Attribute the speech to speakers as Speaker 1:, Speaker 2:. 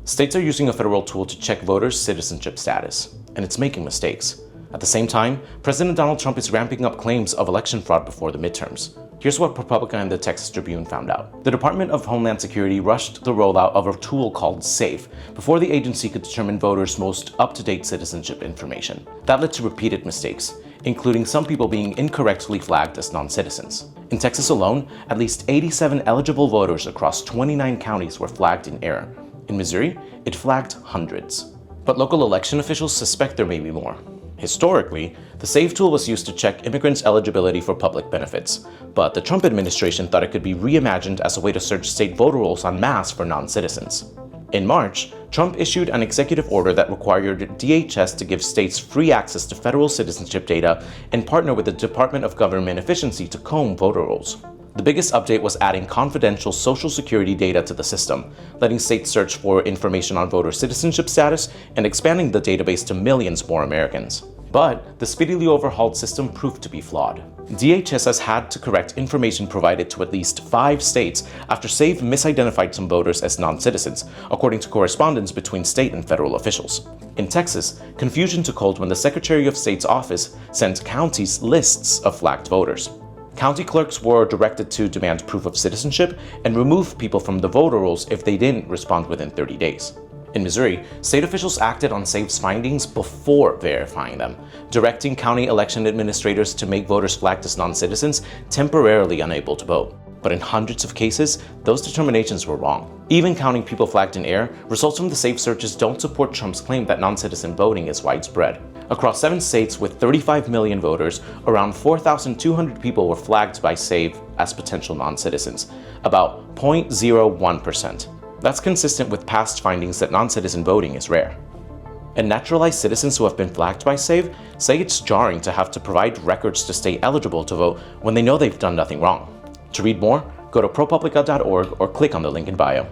Speaker 1: States are using a federal tool to check voters' citizenship status, and it's making mistakes. At the same time, President Donald Trump is ramping up claims of election fraud before the midterms. Here's what ProPublica and the Texas Tribune found out. The Department of Homeland Security rushed the rollout of a tool called SAFE before the agency could determine voters' most up-to-date citizenship information. That led to repeated mistakes, including some people being incorrectly flagged as non-citizens. In Texas alone, at least 87 eligible voters across 29 counties were flagged in error. In Missouri, it flagged hundreds. But local election officials suspect there may be more. Historically, the SAFE tool was used to check immigrants' eligibility for public benefits, but the Trump administration thought it could be reimagined as a way to search state voter rolls en masse for non-citizens. In March, Trump issued an executive order that required DHS to give states free access to federal citizenship data and partner with the Department of Government Efficiency to comb voter rolls. The biggest update was adding confidential Social Security data to the system, letting states search for information on voter citizenship status and expanding the database to millions more Americans. But the speedily overhauled system proved to be flawed. DHS has had to correct information provided to at least 5 states after SAFE misidentified some voters as non-citizens, according to correspondence between state and federal officials. In Texas, confusion took hold when the Secretary of State's office sent counties lists of flagged voters. County clerks were directed to demand proof of citizenship and remove people from the voter rolls if they didn't respond within 30 days. In Missouri, state officials acted on SAFE's findings before verifying them, directing county election administrators to make voters flagged as non-citizens temporarily unable to vote. But in hundreds of cases, those determinations were wrong. Even counting people flagged in error, results from the SAFE searches don't support Trump's claim that non-citizen voting is widespread. Across 7 states with 35 million voters, around 4,200 people were flagged by SAFE as potential non-citizens, about 0.01%. That's consistent with past findings that non-citizen voting is rare. And naturalized citizens who have been flagged by SAFE say it's jarring to have to provide records to stay eligible to vote when they know they've done nothing wrong. To read more, go to ProPublica.org or click on the link in bio.